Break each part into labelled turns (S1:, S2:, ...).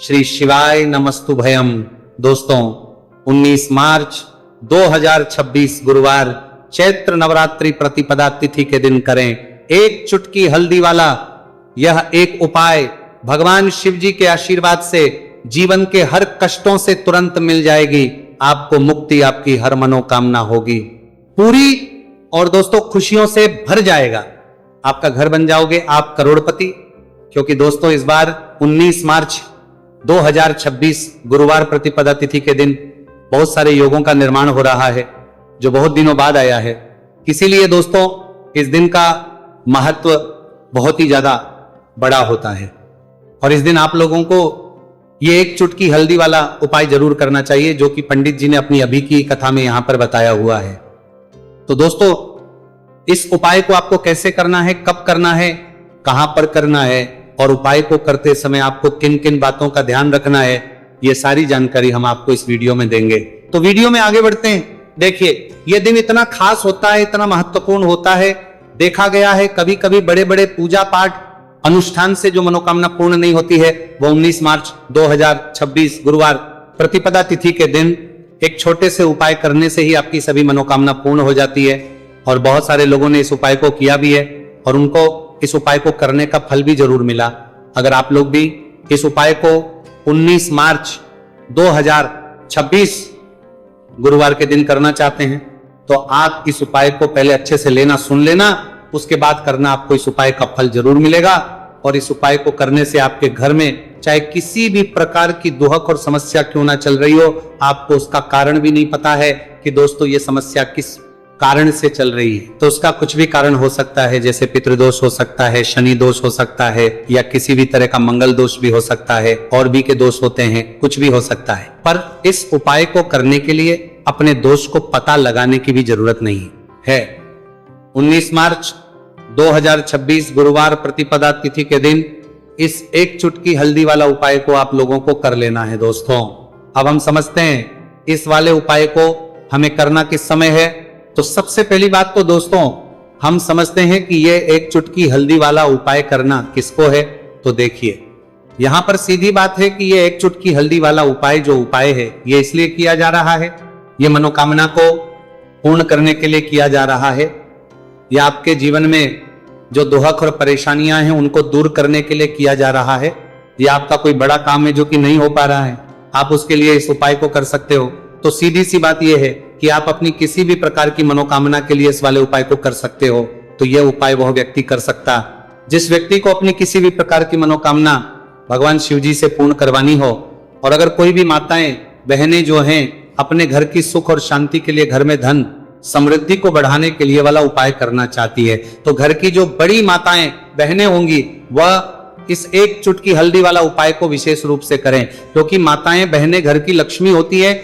S1: श्री शिवाय नमस्तु भयम। दोस्तों 19 मार्च 2026 गुरुवार चैत्र नवरात्रि प्रतिपदा तिथि के दिन करें एक चुटकी हल्दी वाला यह एक उपाय। भगवान शिव जी के आशीर्वाद से जीवन के हर कष्टों से तुरंत मिल जाएगी, आपको मुक्ति, आपकी हर मनोकामना होगी पूरी और दोस्तों खुशियों से भर जाएगा। आपका घर बन जाओगे, आप करोड़पति। क्योंकि दोस्तों इस बार 19 मार्च 2026 गुरुवार प्रतिपदा तिथि के दिन बहुत सारे योगों का निर्माण हो रहा है जो बहुत दिनों बाद आया है। इसीलिए दोस्तों इस दिन का महत्व बहुत ही ज्यादा बड़ा होता है और इस दिन आप लोगों को ये एक चुटकी हल्दी वाला उपाय जरूर करना चाहिए जो कि पंडित जी ने अपनी अभी की कथा में यहां पर बताया हुआ है। तो दोस्तों इस उपाय को आपको कैसे करना है, कब करना है, कहां पर करना है और उपाय को करते समय आपको किन किन बातों का ध्यान रखना है, ये सारी जानकारी हम आपको इस वीडियो में देंगे। तो वीडियो में आगे बढ़ते हैं। देखिए यह दिन इतना खास होता है, इतना महत्वपूर्ण होता है। देखा गया है कभी कभी बड़े बड़े पूजा पाठ अनुष्ठान से जो मनोकामना पूर्ण नहीं होती है वो 19 मार्च 2026 गुरुवार प्रतिपदा तिथि के दिन एक छोटे से उपाय करने से ही आपकी सभी मनोकामना पूर्ण हो जाती है। और बहुत सारे लोगों ने इस उपाय को किया भी है और उनको इस उपाय को करने का फल भी जरूर मिला। अगर आप लोग भी इस उपाय को 19 मार्च 2026 गुरुवार के दिन करना चाहते हैं तो आप इस उपाय को पहले अच्छे से लेना, सुन लेना, उसके बाद करना, आपको इस उपाय का फल जरूर मिलेगा। और इस उपाय को करने से आपके घर में चाहे किसी भी प्रकार की दुहक और समस्या क्यों ना चल रही हो, आपको उसका कारण भी नहीं पता है कि दोस्तों ये समस्या किस कारण से चल रही है, तो उसका कुछ भी कारण हो सकता है। जैसे पितृदोष हो सकता है, शनि दोष हो सकता है या किसी भी तरह का मंगल दोष भी हो सकता है, और भी के दोष होते हैं, कुछ भी हो सकता है। पर इस उपाय को करने के लिए अपने दोष को पता लगाने की भी जरूरत नहीं है। 19 मार्च 2026 गुरुवार प्रतिपदा तिथि के दिन इस एक चुटकी हल्दी वाला उपाय को आप लोगों को कर लेना है। दोस्तों अब हम समझते हैं इस वाले उपाय को हमें करना किस समय है। तो सबसे पहली बात तो दोस्तों हम समझते हैं कि ये एक चुटकी हल्दी वाला उपाय करना किसको है। तो देखिए यहां पर सीधी बात है कि ये एक चुटकी हल्दी वाला उपाय जो उपाय है ये इसलिए किया जा रहा है, ये मनोकामना को पूर्ण करने के लिए किया जा रहा है, या आपके जीवन में जो दुहक और परेशानियां हैं उनको दूर करने के लिए किया जा रहा है, या आपका कोई बड़ा काम है जो कि नहीं हो पा रहा है, आप उसके लिए इस उपाय को कर सकते हो। तो सीधी सी बात यह है कि आप अपनी किसी भी प्रकार की मनोकामना के लिए इस वाले उपाय को कर सकते हो। तो यह उपाय वह व्यक्ति कर सकता जिस व्यक्ति को अपनी किसी भी प्रकार की मनोकामना भगवान शिव जी से पूर्ण करवानी हो। और अगर कोई भी माताएं बहनें जो हैं अपने घर की सुख और शांति के लिए, घर में धन समृद्धि को बढ़ाने के लिए वाला उपाय करना चाहती है, तो घर की जो बड़ी माताएं बहनें होंगी वह इस एक चुटकी हल्दी वाला उपाय को विशेष रूप से करें। क्योंकि माताएं बहनें घर की लक्ष्मी होती है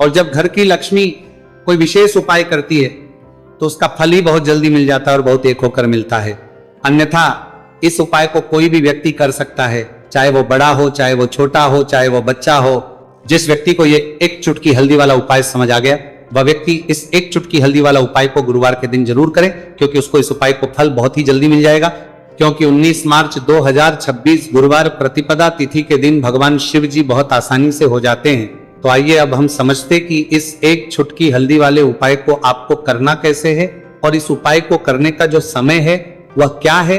S1: और जब घर की लक्ष्मी कोई विशेष उपाय करती है तो उसका फल ही बहुत जल्दी मिल जाता है और बहुत एक होकर मिलता है। अन्यथा इस उपाय को कोई भी व्यक्ति कर सकता है, चाहे वो बड़ा हो, चाहे वो छोटा हो, चाहे वो बच्चा हो। जिस व्यक्ति को ये एक चुटकी हल्दी वाला उपाय समझ आ गया वह व्यक्ति इस एक चुटकी हल्दी वाला उपाय को गुरुवार के दिन जरूर करे, क्योंकि उसको इस उपाय को फल बहुत ही जल्दी मिल जाएगा। क्योंकि 19 मार्च 2026 गुरुवार प्रतिपदा तिथि के दिन भगवान शिव जी बहुत आसानी से हो जाते हैं। तो आइए अब हम समझते कि इस एक चुटकी हल्दी वाले उपाय को आपको करना कैसे है और इस उपाय को करने का जो समय है वह क्या है।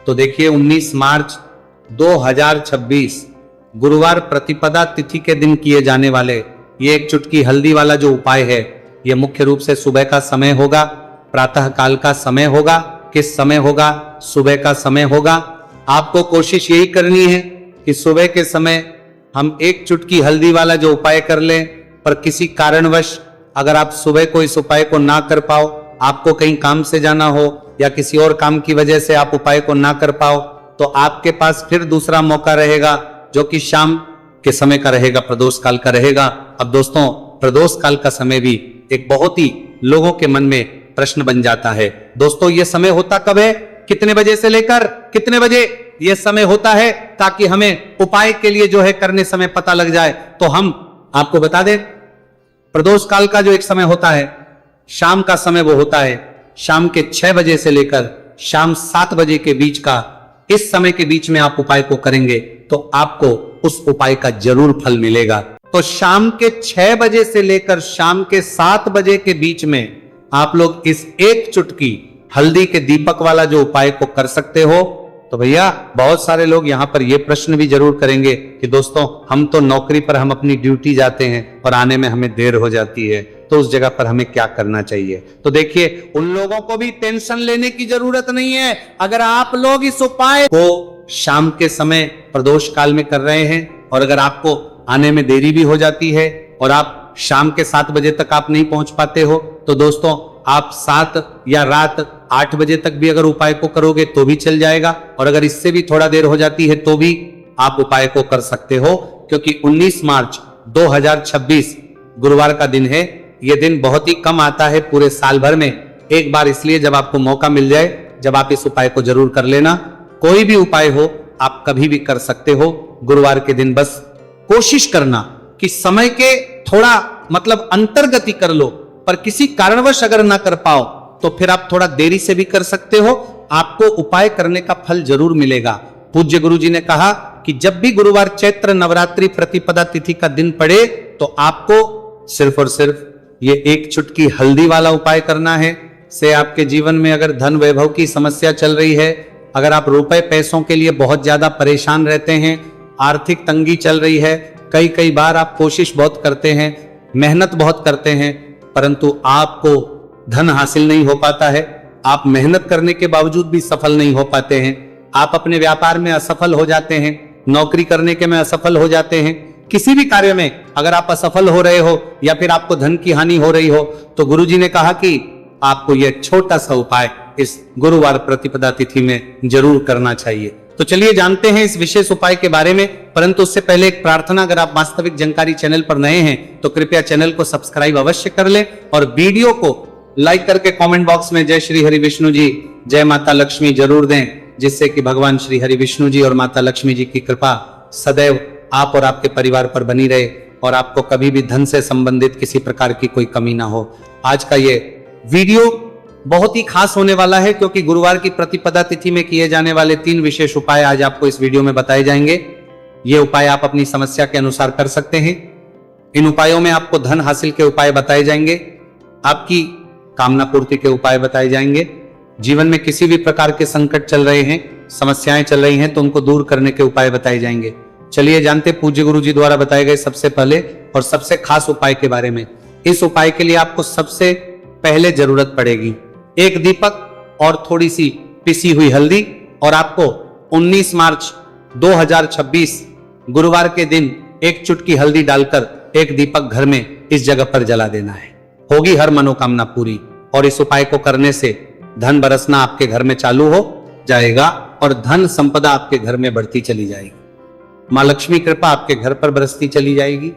S1: तो देखिए 19 मार्च 2026 गुरुवार प्रतिपदा तिथि के दिन किए जाने वाले ये एक चुटकी हल्दी वाला जो उपाय है ये मुख्य रूप से सुबह का समय होगा, प्रातः काल का समय होगा। किस समय होगा? सुबह का समय होगा। आपको कोशिश यही करनी है कि सुबह के समय हम एक चुटकी हल्दी वाला जो उपाय कर लें। पर किसी कारणवश अगर आप सुबह को इस उपाय को ना कर पाओ, आपको कहीं काम से जाना हो या किसी और काम की वजह से आप उपाय को ना कर पाओ, तो आपके पास फिर दूसरा मौका रहेगा जो कि शाम के समय का रहेगा, प्रदोष काल का रहेगा। अब दोस्तों प्रदोष काल का समय भी एक बहुत ही लोगों के मन में प्रश्न बन जाता है। दोस्तों ये समय होता कब है, कितने बजे से लेकर कितने बजे यह समय होता है, ताकि हमें उपाय के लिए जो है करने समय पता लग जाए। तो हम आपको बता दें प्रदोष काल का जो एक समय होता है, शाम का समय वो होता है शाम के 6 बजे से लेकर शाम 7 बजे के बीच का। इस समय के बीच में आप उपाय को करेंगे तो आपको उस उपाय का जरूर फल मिलेगा। तो शाम के 6 बजे से लेकर शाम के 7 बजे के बीच में आप लोग इस एक चुटकी हल्दी के दीपक वाला जो उपाय को कर सकते हो। तो भैया बहुत सारे लोग यहां पर यह प्रश्न भी जरूर करेंगे कि दोस्तों हम तो नौकरी पर हम अपनी ड्यूटी जाते हैं और आने में हमें देर हो जाती है, तो उस जगह पर हमें क्या करना चाहिए। तो देखिए उन लोगों को भी टेंशन लेने की जरूरत नहीं है। अगर आप लोग इस उपाय को शाम के समय प्रदोष काल में कर रहे हैं और अगर आपको आने में देरी भी हो जाती है और आप शाम के 7 बजे तक आप नहीं पहुंच पाते हो, तो दोस्तों आप 7 या रात 8 बजे तक भी अगर उपाय को करोगे तो भी चल जाएगा। और अगर इससे भी थोड़ा देर हो जाती है तो भी आप उपाय को कर सकते हो, क्योंकि 19 मार्च 2026 गुरुवार का दिन है। यह दिन बहुत ही कम आता है पूरे साल भर में, एक बार इसलिए जब आपको मौका मिल जाए, जब आप इस उपाय को जरूर कर लेना। कोई भी उपाय हो आप कभी भी कर सकते हो गुरुवार के दिन। बस कोशिश करना कि समय के थोड़ा मतलब अंतर्गति कर लो, पर किसी कारणवश अगर ना कर पाओ तो फिर आप थोड़ा देरी से भी कर सकते हो, आपको उपाय करने का फल जरूर मिलेगा। पूज्य गुरु जी ने कहा कि जब भी गुरुवार चैत्र नवरात्रि प्रतिपदा तिथि का दिन पड़े तो आपको सिर्फ और सिर्फ ये एक चुटकी हल्दी वाला उपाय करना है। से आपके जीवन में अगर धन वैभव की समस्या चल रही है, अगर आप रुपए पैसों के लिए बहुत ज्यादा परेशान रहते हैं, आर्थिक तंगी चल रही है, कई बार आप कोशिश बहुत करते हैं, मेहनत बहुत करते हैं, परंतु आपको धन हासिल नहीं हो पाता है, आप मेहनत करने के बावजूद भी सफल नहीं हो पाते हैं, आप अपने व्यापार में असफल हो जाते हैं, नौकरी करने के में असफल हो जाते हैं, किसी भी कार्य में अगर आप असफल हो रहे हो या फिर आपको धन की हानि हो रही हो, तो गुरुजी ने कहा कि आपको यह छोटा सा उपाय इस गुरुवार प्रतिपदा तिथि में जरूर करना चाहिए। तो चलिए जानते हैं इस विशेष उपाय के बारे में, परंतु उससे पहले एक प्रार्थना, अगर आप वास्तविक जानकारी चैनल पर नए हैं तो कृपया चैनल को सब्सक्राइब अवश्य कर लें और वीडियो को लाइक करके कमेंट बॉक्स में जय श्री हरि विष्णु जी, जय माता लक्ष्मी जरूर दें, जिससे कि भगवान श्री हरि विष्णु जी और माता लक्ष्मी जी की कृपा सदैव आप और आपके परिवार पर बनी रहे और आपको कभी भी धन से संबंधित किसी प्रकार की कोई कमी ना हो। आज का ये वीडियो बहुत ही खास होने वाला है, क्योंकि गुरुवार की प्रतिपदा तिथि में किए जाने वाले 3 विशेष उपाय आज आपको इस वीडियो में बताए जाएंगे। ये उपाय आप अपनी समस्या के अनुसार कर सकते हैं। इन उपायों में आपको धन हासिल के उपाय बताए जाएंगे, आपकी कामना पूर्ति के उपाय बताए जाएंगे, जीवन में किसी भी प्रकार के संकट चल रहे हैं, समस्याएं चल रही हैं तो उनको दूर करने के उपाय बताए जाएंगे। चलिए जानते पूज्य गुरु जी द्वारा बताए गए सबसे पहले और सबसे खास उपाय के बारे में। इस उपाय के लिए आपको सबसे पहले जरूरत पड़ेगी एक दीपक और थोड़ी सी पिसी हुई हल्दी, और आपको 19 मार्च 2026 गुरुवार के दिन एक चुटकी हल्दी डालकर एक दीपक घर में इस जगह पर जला देना है। होगी हर मनोकामना पूरी, और इस उपाय को करने से धन बरसना आपके घर में चालू हो जाएगा और धन संपदा आपके घर में बढ़ती चली जाएगी, मां लक्ष्मी कृपा आपके घर पर बरसती चली जाएगी।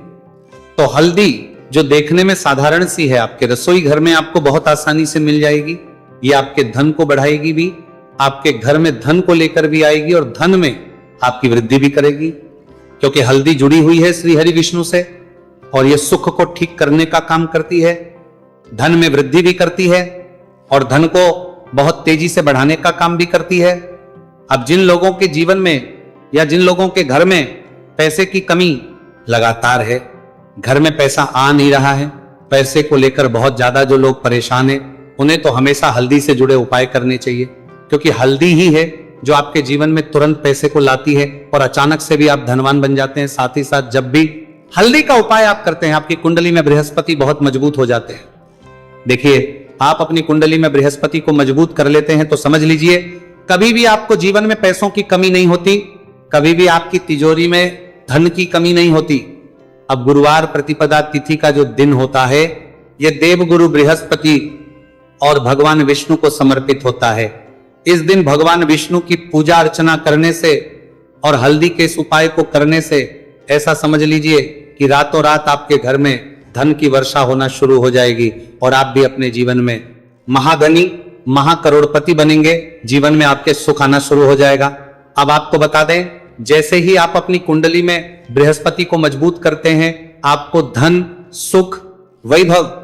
S1: तो हल्दी जो देखने में साधारण सी है, आपके रसोई घर में आपको बहुत आसानी से मिल जाएगी। ये आपके धन को बढ़ाएगी भी, आपके घर में धन को लेकर भी आएगी और धन में आपकी वृद्धि भी करेगी, क्योंकि हल्दी जुड़ी हुई है श्री हरि विष्णु से और ये सुख को ठीक करने का काम करती है, धन में वृद्धि भी करती है और धन को बहुत तेजी से बढ़ाने का काम भी करती है। अब जिन लोगों के जीवन में या जिन लोगों के घर में पैसे की कमी लगातार है, घर में पैसा आ नहीं रहा है, पैसे को लेकर बहुत ज्यादा जो लोग परेशान हैं, उन्हें तो हमेशा हल्दी से जुड़े उपाय करने चाहिए, क्योंकि हल्दी ही है जो आपके जीवन में तुरंत पैसे को लाती है और अचानक से भी आप धनवान बन जाते हैं। साथ ही साथ जब भी हल्दी का उपाय आप करते हैं, आपकी कुंडली में बृहस्पति बहुत मजबूत हो जाते हैं। देखिए, आप अपनी कुंडली में बृहस्पति को मजबूत कर लेते हैं तो समझ लीजिए कभी भी आपको जीवन में पैसों की कमी नहीं होती, कभी भी आपकी तिजोरी में धन की कमी नहीं होती। अब गुरुवार प्रतिपदा तिथि का जो दिन होता है, यह देवगुरु बृहस्पति और भगवान विष्णु को समर्पित होता है। इस दिन भगवान विष्णु की पूजा अर्चना करने से और हल्दी के इस उपाय को करने से ऐसा समझ लीजिए कि रातों रात आपके घर में धन की वर्षा होना शुरू हो जाएगी और आप भी अपने जीवन में महाधनी महाकरोड़पति बनेंगे, जीवन में आपके सुख आना शुरू हो जाएगा। अब आपको बता दें, जैसे ही आप अपनी कुंडली में बृहस्पति को मजबूत करते हैं, आपको धन, सुख, वैभव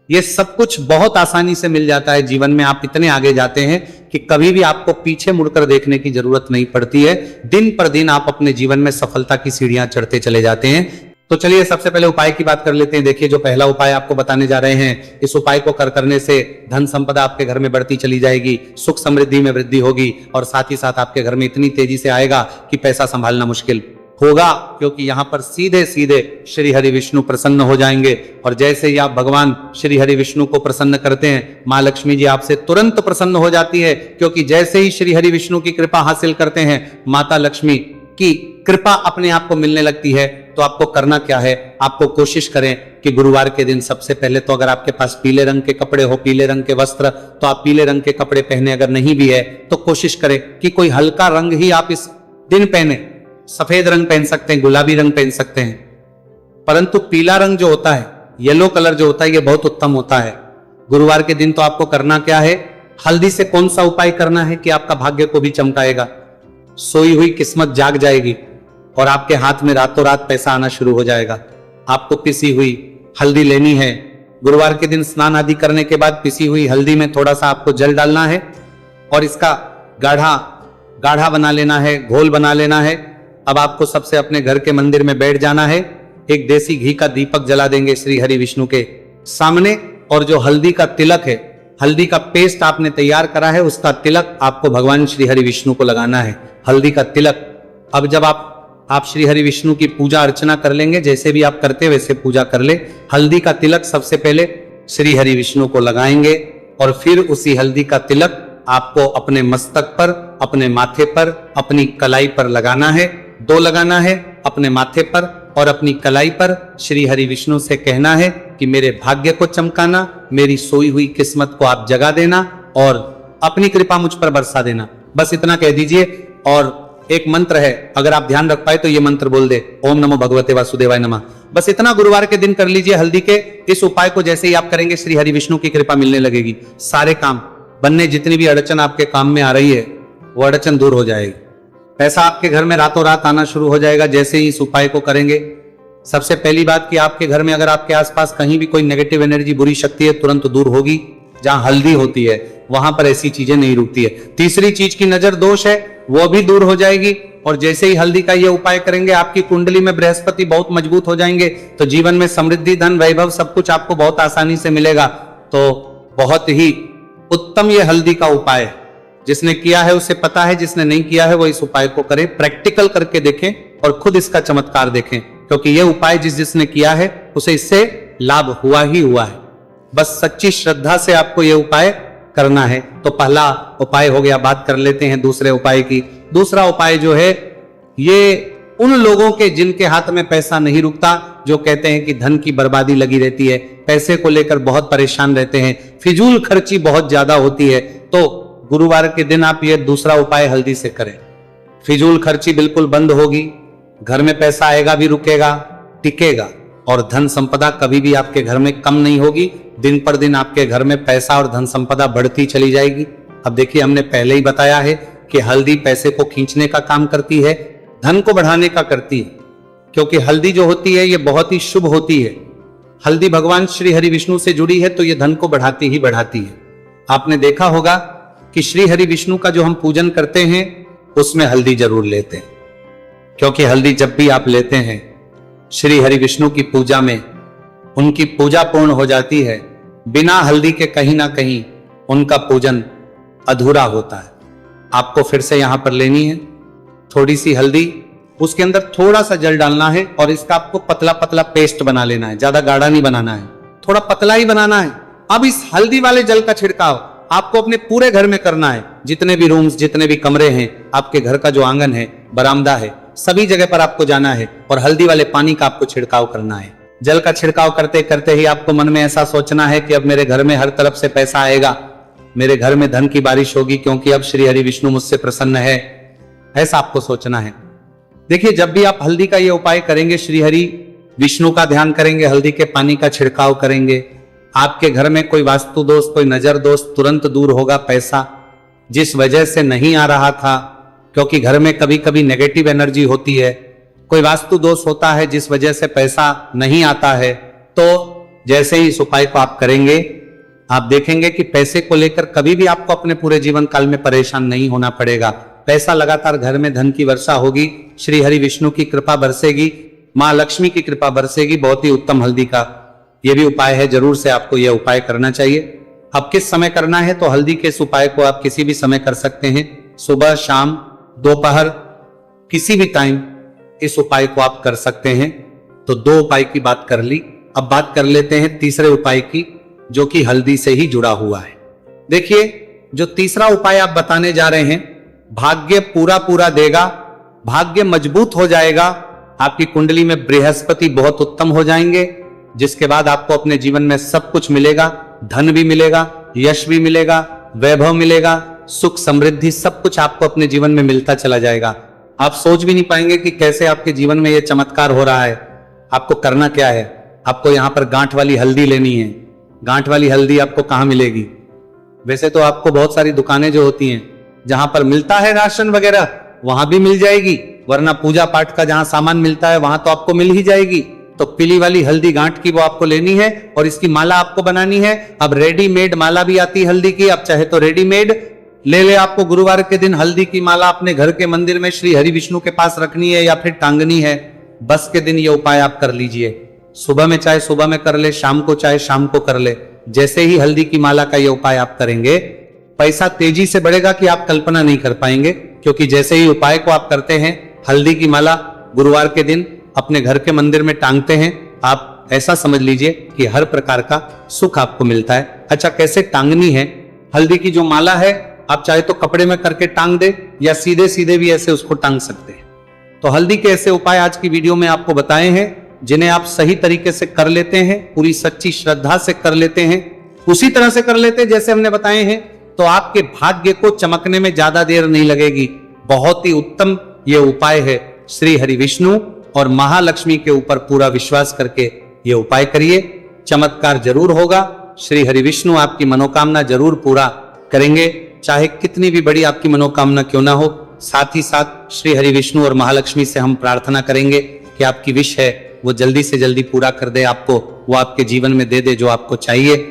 S1: ये सब कुछ बहुत आसानी से मिल जाता है। जीवन में आप इतने आगे जाते हैं कि कभी भी आपको पीछे मुड़कर देखने की जरूरत नहीं पड़ती है। दिन पर दिन आप अपने जीवन में सफलता की सीढ़ियां चढ़ते चले जाते हैं। तो चलिए सबसे पहले उपाय की बात कर लेते हैं। देखिए जो पहला उपाय आपको बताने जा रहे हैं, इस उपाय को करने से धन संपदा आपके घर में बढ़ती चली जाएगी, सुख समृद्धि में वृद्धि होगी और साथ ही साथ आपके घर में इतनी तेजी से आएगा कि पैसा संभालना मुश्किल होगा, क्योंकि यहां पर सीधे सीधे श्री हरि विष्णु प्रसन्न हो जाएंगे। और जैसे ही आप भगवान श्री हरि विष्णु को प्रसन्न करते हैं, मां लक्ष्मी जी आपसे तुरंत प्रसन्न हो जाती है, क्योंकि जैसे ही श्री हरि विष्णु की कृपा हासिल करते हैं, माता लक्ष्मी की कृपा अपने आप को मिलने लगती है। तो आपको करना क्या है, आपको कोशिश करें कि गुरुवार के दिन सबसे पहले तो अगर आपके पास पीले रंग के कपड़े हो, पीले रंग के वस्त्र, तो आप पीले रंग के कपड़े पहने। अगर नहीं भी है तो कोशिश करें कि कोई हल्का रंग ही आप इस दिन पहने। सफेद रंग पहन सकते हैं, गुलाबी रंग पहन सकते हैं, परंतु पीला रंग जो होता है, येलो कलर जो होता है, ये बहुत उत्तम होता है। गुरुवार के दिन तो आपको करना क्या है, हल्दी से कौन सा उपाय करना है कि आपका भाग्य को भी चमकाएगा, सोई हुई किस्मत जाग जाएगी और आपके हाथ में रातों रात पैसा आना शुरू हो जाएगा। आपको पिसी हुई हल्दी लेनी है। गुरुवार के दिन स्नान आदि करने के बाद पिसी हुई हल्दी में थोड़ा सा आपको जल डालना है और इसका गाढ़ा गाढ़ा बना लेना है, घोल बना लेना है। अब आपको सबसे अपने घर के मंदिर में बैठ जाना है, एक देसी घी का दीपक जला देंगे श्री हरि विष्णु के सामने, और जो हल्दी का तिलक है, हल्दी का पेस्ट आपने तैयार करा है, उसका तिलक आपको भगवान श्री हरि विष्णु को लगाना है, हल्दी का तिलक। अब जब आप श्री हरि विष्णु की पूजा अर्चना कर लेंगे, जैसे भी आप करते वैसे पूजा कर ले। हल्दी का तिलक सबसे पहले श्री हरि विष्णु को लगाएंगे और फिर उसी हल्दी का तिलक आपको अपने मस्तक पर, अपने माथे पर, अपनी कलाई पर लगाना है। 2 लगाना है, अपने माथे पर और अपनी कलाई पर। श्री हरि विष्णु से कहना है कि मेरे भाग्य को चमकाना, मेरी सोई हुई किस्मत को आप जगा देना और अपनी कृपा मुझ पर बरसा देना। बस इतना कह दीजिए। और एक मंत्र है, अगर आप ध्यान रख पाए तो ये मंत्र बोल दे, ओम नमो भगवते वासुदेवाय नमः। बस इतना गुरुवार के दिन कर लीजिए। हल्दी के इस उपाय को जैसे ही आप करेंगे, श्री हरि विष्णु की कृपा मिलने लगेगी। सारे काम बनने, जितनी भी अड़चन आपके काम में आ रही है वो अड़चन दूर हो जाएगी। पैसा आपके घर में रातों रात आना शुरू हो जाएगा जैसे ही इस उपाय को करेंगे। सबसे पहली बात कि आपके घर में अगर आपके आसपास कहीं भी कोई नेगेटिव एनर्जी, बुरी शक्ति है, तुरंत दूर होगी। जहां हल्दी होती है वहां पर ऐसी चीजें नहीं रुकती है। तीसरी चीज की नजर दोष है, वो भी दूर हो जाएगी। और जैसे ही हल्दी का ये उपाय करेंगे, आपकी कुंडली में बृहस्पति बहुत मजबूत हो जाएंगे, तो जीवन में समृद्धि, धन, वैभव सब कुछ आपको बहुत आसानी से मिलेगा। तो बहुत ही उत्तम ये हल्दी का उपाय है। जिसने किया है उसे पता है, जिसने नहीं किया है वो इस उपाय को करे, प्रैक्टिकल करके देखें और खुद इसका चमत्कार देखें, क्योंकि ये उपाय जिसने किया है उसे इससे लाभ हुआ ही हुआ है। बस सच्ची श्रद्धा से आपको ये उपाय करना है। तो पहला उपाय हो गया। बात कर लेते हैं दूसरे उपाय की। दूसरा उपाय जो है, ये उन लोगों के जिनके हाथ में पैसा नहीं रुकता, जो कहते हैं कि धन की बर्बादी लगी रहती है, पैसे को लेकर बहुत परेशान रहते हैं, फिजूल खर्ची बहुत ज्यादा होती है, तो गुरुवार के दिन आप ये दूसरा उपाय हल्दी से करें। फिजूल खर्ची बिल्कुल बंद होगी, घर में पैसा आएगा भी, रुकेगा, टिकेगा, और धन संपदा कभी भी आपके घर में कम नहीं होगी। दिन पर दिन आपके घर में पैसा और धन संपदा बढ़ती चली जाएगी। अब देखिए, हमने पहले ही बताया है कि हल्दी पैसे को खींचने का काम करती है, धन को बढ़ाने का करती है, क्योंकि हल्दी जो होती है ये बहुत ही शुभ होती है। हल्दी भगवान श्री हरि विष्णु से जुड़ी है, तो ये धन को बढ़ाती ही बढ़ाती है। आपने देखा होगा कि श्री हरि विष्णु का जो हम पूजन करते हैं उसमें हल्दी जरूर लेते हैं, क्योंकि हल्दी जब भी आप लेते हैं श्री हरि विष्णु की पूजा में, उनकी पूजा पूर्ण हो जाती है। बिना हल्दी के कहीं ना कहीं उनका पूजन अधूरा होता है। आपको फिर से यहां पर लेनी है थोड़ी सी हल्दी, उसके अंदर थोड़ा सा जल डालना है और इसका आपको पतला पतला पेस्ट बना लेना है। ज्यादा गाढ़ा नहीं बनाना है, थोड़ा पतला ही बनाना है। अब इस हल्दी वाले जल का छिड़काव आपको अपने पूरे घर में करना है। जितने भी रूम्स, जितने भी कमरे हैं, आपके घर का जो आंगन है, बरामदा है, सभी जगह पर आपको जाना है और हल्दी वाले पानी का आपको छिड़काव करना है। जल का छिड़काव करते करते ही आपको मन में ऐसा सोचना है कि अब मेरे घर में हर तरफ से पैसा आएगा, मेरे घर में धन की बारिश होगी, क्योंकि अब श्री हरि विष्णु मुझसे प्रसन्न है। ऐसा आपको सोचना है। देखिए, जब भी आप हल्दी का ये उपाय करेंगे, श्री हरि विष्णु का ध्यान करेंगे, हल्दी के पानी का छिड़काव करेंगे, आपके घर में कोई वास्तु दोष, कोई नजर दोष तुरंत दूर होगा। पैसा जिस वजह से नहीं आ रहा था, क्योंकि घर में कभी कभी नेगेटिव एनर्जी होती है, कोई वास्तु दोष होता है जिस वजह से पैसा नहीं आता है, तो जैसे ही इस उपाय को आप करेंगे, आप देखेंगे कि पैसे को लेकर कभी भी आपको अपने पूरे जीवन काल में परेशान नहीं होना पड़ेगा। पैसा लगातार घर में धन की वर्षा होगी, श्री हरि विष्णु की कृपा बरसेगी, मां लक्ष्मी की कृपा बरसेगी। बहुत ही उत्तम हल्दी का यह भी उपाय है, जरूर से आपको यह उपाय करना चाहिए। अब किस समय करना है, तो हल्दी के इस उपाय को आप किसी भी समय कर सकते हैं, सुबह, शाम, दोपहर, किसी भी टाइम इस उपाय को आप कर सकते हैं। तो 2 उपाय की बात कर ली, अब बात कर लेते हैं तीसरे उपाय की, जो कि हल्दी से ही जुड़ा हुआ है। देखिए, जो तीसरा उपाय आप बताने जा रहे हैं, भाग्य पूरा देगा, भाग्य मजबूत हो जाएगा, आपकी कुंडली में बृहस्पति बहुत उत्तम हो जाएंगे, जिसके बाद आपको अपने जीवन में सब कुछ मिलेगा, धन भी मिलेगा, यश भी मिलेगा, वैभव मिलेगा, सुख समृद्धि सब कुछ आपको अपने जीवन में मिलता चला जाएगा। आप सोच भी नहीं पाएंगे कि कैसे आपके जीवन में यह चमत्कार हो रहा है। आपको करना क्या है, आपको यहां पर गांठ वाली हल्दी लेनी है। गांठ वाली हल्दी आपको कहां मिलेगी? वैसे तो आपको बहुत सारी दुकानें जो होती हैं जहां पर मिलता है राशन वगैरह, वहां भी मिल जाएगी, वरना पूजा पाठ का जहां सामान मिलता है वहां तो आपको मिल ही जाएगी। तो पीली वाली हल्दी गांठ की वो आपको लेनी है और इसकी माला आपको बनानी है। अब रेडीमेड माला भी आती है हल्दी की, आप चाहे तो रेडीमेड ले आपको गुरुवार के दिन हल्दी की माला अपने घर के मंदिर में श्री हरि विष्णु के पास रखनी है या फिर टांगनी है। बस के दिन ये उपाय आप कर लीजिए। सुबह में चाहे सुबह में कर ले, शाम को चाहे शाम को कर ले। जैसे ही हल्दी की माला का ये उपाय आप करेंगे, पैसा तेजी से बढ़ेगा कि आप कल्पना नहीं कर पाएंगे। क्योंकि जैसे ही उपाय को आप करते हैं, हल्दी की माला गुरुवार के दिन अपने घर के मंदिर में टांगते हैं, आप ऐसा समझ लीजिए कि हर प्रकार का सुख आपको मिलता है। अच्छा, कैसे टांगनी है हल्दी की जो माला है? आप चाहे तो कपड़े में करके टांग दे या सीधे सीधे भी ऐसे उसको टांग सकते हैं। तो हल्दी के ऐसे उपाय आज की वीडियो में आपको बताए हैं, जिन्हें आप सही तरीके से कर लेते हैं, पूरी सच्ची श्रद्धा से कर लेते हैं, उसी तरह से कर लेते हैं जैसे हमने बताए हैं, तो आपके भाग्य को चमकने में ज्यादा देर नहीं लगेगी। बहुत ही उत्तम ये उपाय है। श्री हरि विष्णु और महालक्ष्मी के ऊपर पूरा विश्वास करके ये उपाय करिए, चमत्कार जरूर होगा। श्री हरि विष्णु आपकी मनोकामना जरूर पूरा करेंगे, चाहे कितनी भी बड़ी आपकी मनोकामना क्यों ना हो। साथ ही साथ श्री हरि विष्णु और महालक्ष्मी से हम प्रार्थना करेंगे कि आपकी विश है वो जल्दी से जल्दी पूरा कर दे, आपको वो आपके जीवन में दे दे जो आपको चाहिए।